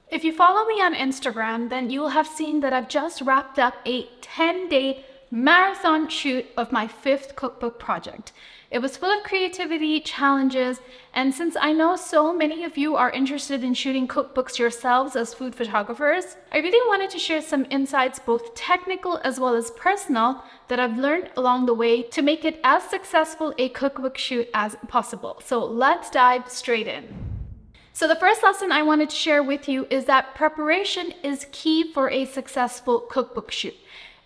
If you follow me on Instagram, then you will have seen that I've just wrapped up a 10-day marathon shoot of my 5th cookbook project. It was full of creativity, challenges, and since I know so many of you are interested in shooting cookbooks yourselves as food photographers, I really wanted to share some insights, both technical as well as personal, that I've learned along the way to make it as successful a cookbook shoot as possible. So let's dive straight in. So the first lesson I wanted to share with you is that preparation is key for a successful cookbook shoot,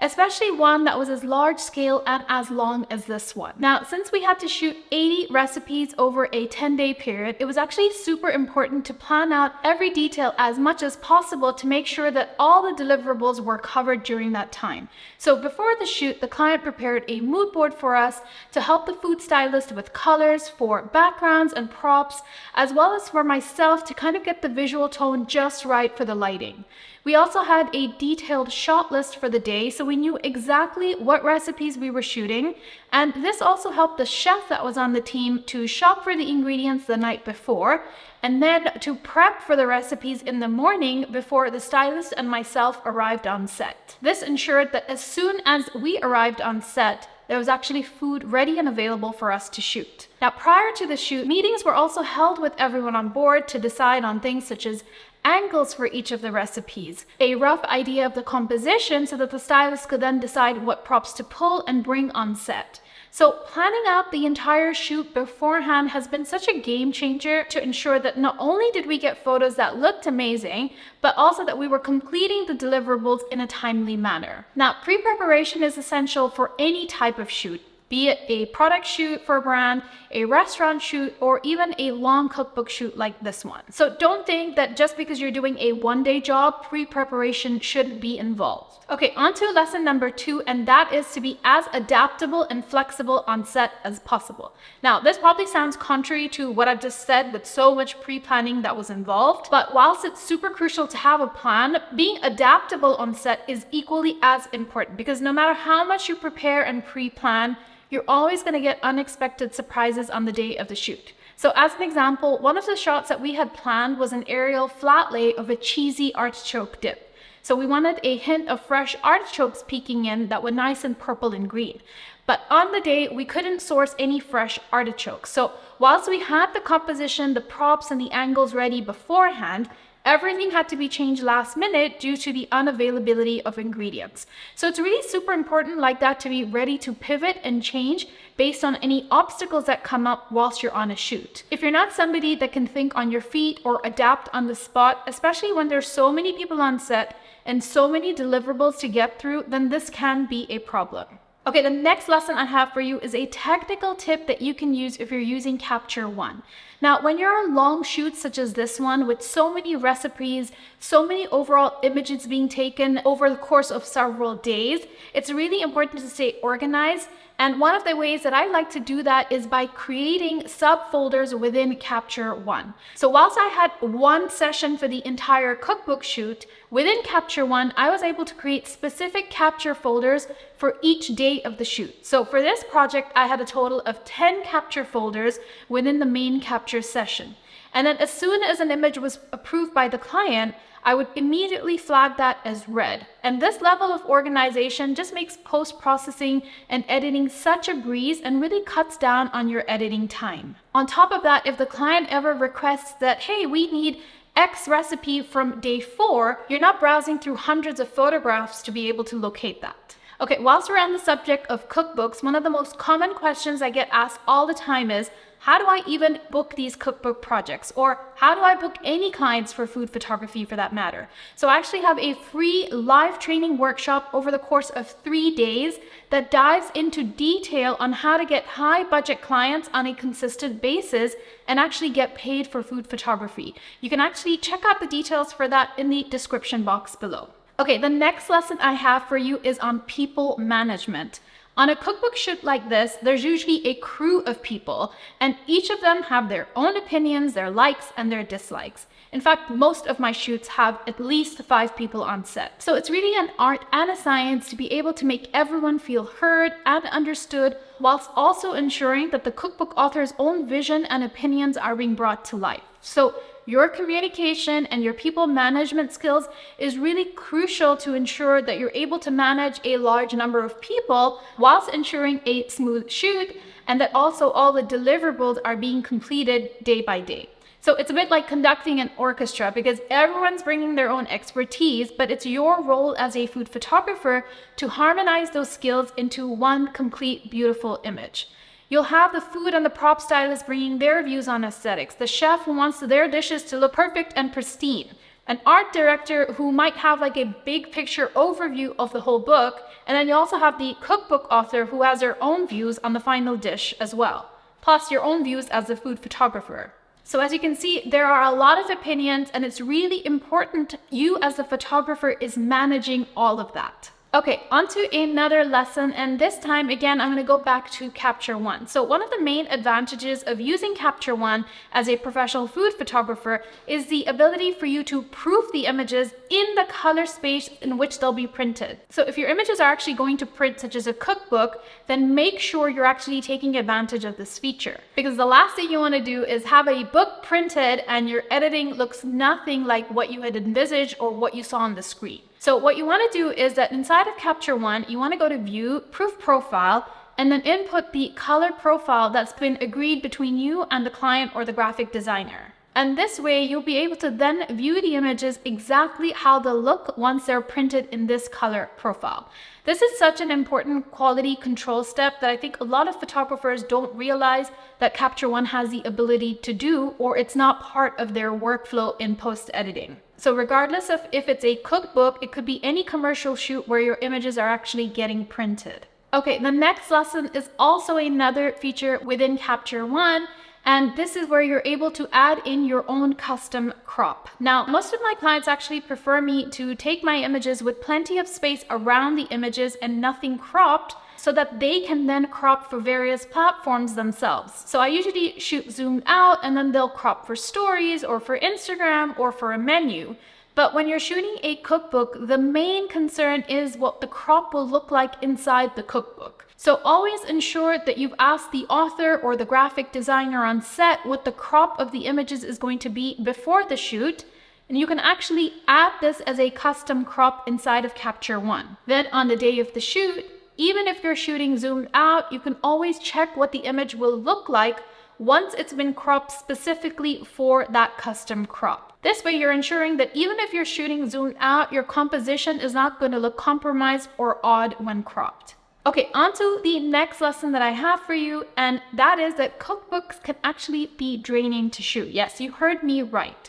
especially one that was as large scale and as long as this one. Now, since we had to shoot 80 recipes over a 10-day period, it was actually super important to plan out every detail as much as possible to make sure that all the deliverables were covered during that time. So before the shoot, the client prepared a mood board for us to help the food stylist with colors for backgrounds and props, as well as for myself to kind of get the visual tone just right for the lighting. We also had a detailed shot list for the day, so we knew exactly what recipes we were shooting, and this also helped the chef that was on the team to shop for the ingredients the night before, and then to prep for the recipes in the morning before the stylist and myself arrived on set. This ensured that as soon as we arrived on set, there was actually food ready and available for us to shoot. Now, prior to the shoot, meetings were also held with everyone on board to decide on things such as angles for each of the recipes, a rough idea of the composition so that the stylist could then decide what props to pull and bring on set. So planning out the entire shoot beforehand has been such a game changer to ensure that not only did we get photos that looked amazing, but also that we were completing the deliverables in a timely manner. Now, pre-preparation is essential for any type of shoot, be it a product shoot for a brand, a restaurant shoot, or even a long cookbook shoot like this one. So don't think that just because you're doing a one-day job, pre-preparation shouldn't be involved. Okay, on to lesson number 2, and that is to be as adaptable and flexible on set as possible. Now, this probably sounds contrary to what I've just said with so much pre-planning that was involved, but whilst it's super crucial to have a plan, being adaptable on set is equally as important, because no matter how much you prepare and pre-plan, you're always going to get unexpected surprises on the day of the shoot. So as an example, one of the shots that we had planned was an aerial flat lay of a cheesy artichoke dip. So we wanted a hint of fresh artichokes peeking in that were nice and purple and green. But on the day, we couldn't source any fresh artichokes. So whilst we had the composition, the props, and the angles ready beforehand, everything had to be changed last minute due to the unavailability of ingredients. So it's really super important like that to be ready to pivot and change based on any obstacles that come up whilst you're on a shoot. If you're not somebody that can think on your feet or adapt on the spot, especially when there's so many people on set and so many deliverables to get through, then this can be a problem. Okay, the next lesson I have for you is a technical tip that you can use if you're using Capture One. Now, when you're on long shoots such as this one with so many recipes, so many overall images being taken over the course of several days, it's really important to stay organized. And one of the ways that I like to do that is by creating subfolders within Capture One. So whilst I had one session for the entire cookbook shoot, within Capture One, I was able to create specific capture folders for each day of the shoot. So for this project, I had a total of 10 capture folders within the main capture session. And then as soon as an image was approved by the client, I would immediately flag that as read. And this level of organization just makes post-processing and editing such a breeze and really cuts down on your editing time. On top of that, if the client ever requests that, hey, we need X recipe from day 4, you're not browsing through hundreds of photographs to be able to locate that. Okay, whilst we're on the subject of cookbooks, one of the most common questions I get asked all the time is, how do I even book these cookbook projects? Or how do I book any clients for food photography for that matter? So I actually have a free live training workshop over the course of 3 days that dives into detail on how to get high budget clients on a consistent basis and actually get paid for food photography. You can actually check out the details for that in the description box below. Okay, the next lesson I have for you is on people management. On a cookbook shoot like this, there's usually a crew of people, and each of them have their own opinions, their likes, and their dislikes. In fact, most of my shoots have at least 5 people on set. So it's really an art and a science to be able to make everyone feel heard and understood, whilst also ensuring that the cookbook author's own vision and opinions are being brought to life. So your communication and your people management skills is really crucial to ensure that you're able to manage a large number of people whilst ensuring a smooth shoot, and that also all the deliverables are being completed day by day. So it's a bit like conducting an orchestra, because everyone's bringing their own expertise, but it's your role as a food photographer to harmonize those skills into one complete, beautiful image. You'll have the food and the prop stylist bringing their views on aesthetics, the chef who wants their dishes to look perfect and pristine, an art director who might have like a big picture overview of the whole book, and then you also have the cookbook author who has their own views on the final dish as well, plus your own views as a food photographer. So as you can see, there are a lot of opinions, and it's really important you as a photographer is managing all of that. Okay, on to another lesson, and this time again I'm going to go back to Capture One. So one of the main advantages of using Capture One as a professional food photographer is the ability for you to proof the images in the color space in which they'll be printed. So if your images are actually going to print, such as a cookbook, then make sure you're actually taking advantage of this feature, because the last thing you want to do is have a book printed and your editing looks nothing like what you had envisaged or what you saw on the screen. So what you want to do is that inside of Capture One, you want to go to View, Proof Profile, and then input the color profile that's been agreed between you and the client or the graphic designer. And this way, you'll be able to then view the images exactly how they'll look once they're printed in this color profile. This is such an important quality control step that I think a lot of photographers don't realize that Capture One has the ability to do, or it's not part of their workflow in post-editing. So regardless of if it's a cookbook, it could be any commercial shoot where your images are actually getting printed. Okay, the next lesson is also another feature within Capture One, and this is where you're able to add in your own custom crop. Now, most of my clients actually prefer me to take my images with plenty of space around the images and nothing cropped, so that they can then crop for various platforms themselves. So I usually shoot zoomed out, and then they'll crop for stories or for Instagram or for a menu. But when you're shooting a cookbook, the main concern is what the crop will look like inside the cookbook. So always ensure that you've asked the author or the graphic designer on set what the crop of the images is going to be before the shoot, and you can actually add this as a custom crop inside of Capture One. Then on the day of the shoot, even if you're shooting zoomed out, you can always check what the image will look like once it's been cropped specifically for that custom crop. This way you're ensuring that even if you're shooting zoomed out, your composition is not going to look compromised or odd when cropped. Okay, on to the next lesson that I have for you, and that is that cookbooks can actually be draining to shoot. Yes, you heard me right.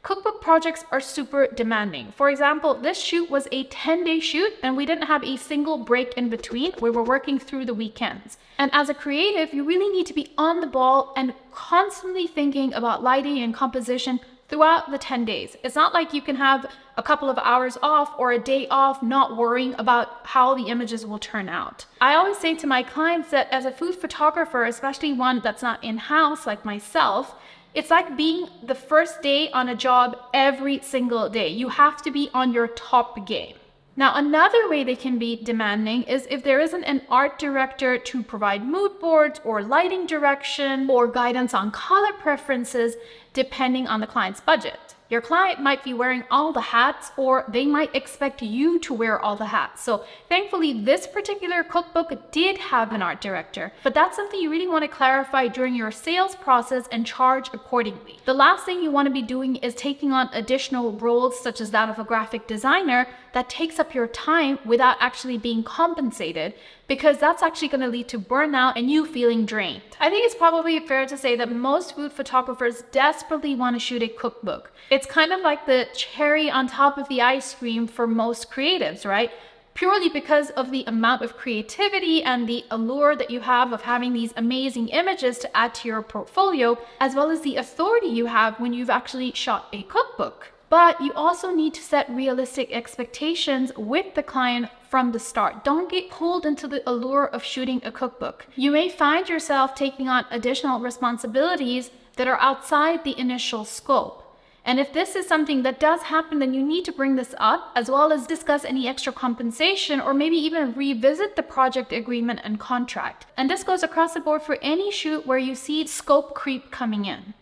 Cookbook projects are super demanding. For example, this shoot was a 10-day shoot, and we didn't have a single break in between. We were working through the weekends. And as a creative, you really need to be on the ball and constantly thinking about lighting and composition throughout the 10 days. It's not like you can have a couple of hours off or a day off not worrying about how the images will turn out. I always say to my clients that as a food photographer, especially one that's not in-house like myself, it's like being the first day on a job every single day. You have to be on your top game. Now, another way they can be demanding is if there isn't an art director to provide mood boards or lighting direction or guidance on color preferences, depending on the client's budget. Your client might be wearing all the hats, or they might expect you to wear all the hats. So thankfully, this particular cookbook did have an art director, but that's something you really want to clarify during your sales process and charge accordingly. The last thing you want to be doing is taking on additional roles, such as that of a graphic designer, that takes up your time without actually being compensated, because that's actually going to lead to burnout and you feeling drained. I think it's probably fair to say that most food photographers desperately want to shoot a cookbook. It's kind of like the cherry on top of the ice cream for most creatives, right? Purely because of the amount of creativity and the allure that you have of having these amazing images to add to your portfolio, as well as the authority you have when you've actually shot a cookbook. But you also need to set realistic expectations with the client from the start. Don't get pulled into the allure of shooting a cookbook. You may find yourself taking on additional responsibilities that are outside the initial scope. And if this is something that does happen, then you need to bring this up, as well as discuss any extra compensation, or maybe even revisit the project agreement and contract. And this goes across the board for any shoot where you see scope creep coming in.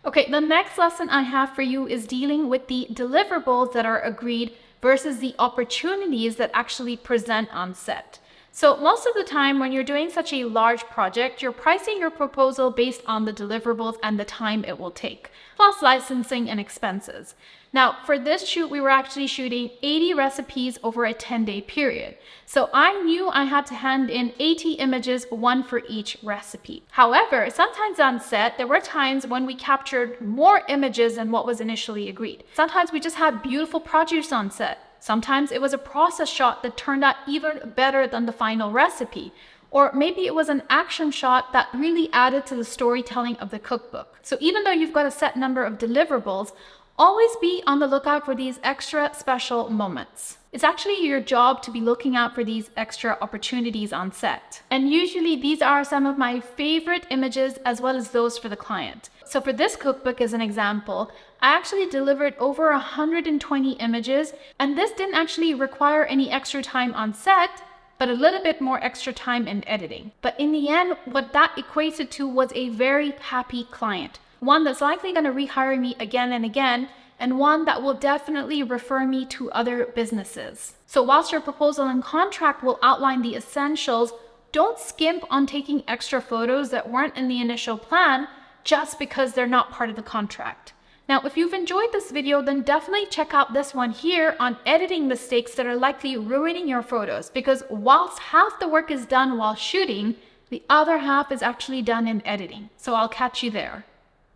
Okay, the next lesson I have for you is dealing with the deliverables that are agreed versus the opportunities that actually present on set. So most of the time when you're doing such a large project, you're pricing your proposal based on the deliverables and the time it will take, plus licensing and expenses. Now, for this shoot, we were actually shooting 80 recipes over a 10-day period. So I knew I had to hand in 80 images, one for each recipe. However, sometimes on set, there were times when we captured more images than what was initially agreed. Sometimes we just had beautiful produce on set. Sometimes it was a process shot that turned out even better than the final recipe. Or maybe it was an action shot that really added to the storytelling of the cookbook. So even though you've got a set number of deliverables, always be on the lookout for these extra special moments. It's actually your job to be looking out for these extra opportunities on set. And usually these are some of my favorite images as well as those for the client. So for this cookbook as an example, I actually delivered over 120 images, and this didn't actually require any extra time on set, but a little bit more extra time in editing. But in the end, what that equated to was a very happy client. One that's likely going to rehire me again and again, and one that will definitely refer me to other businesses. So whilst your proposal and contract will outline the essentials, don't skimp on taking extra photos that weren't in the initial plan just because they're not part of the contract. Now, if you've enjoyed this video, then definitely check out this one here on editing mistakes that are likely ruining your photos, because whilst half the work is done while shooting, the other half is actually done in editing. So I'll catch you there.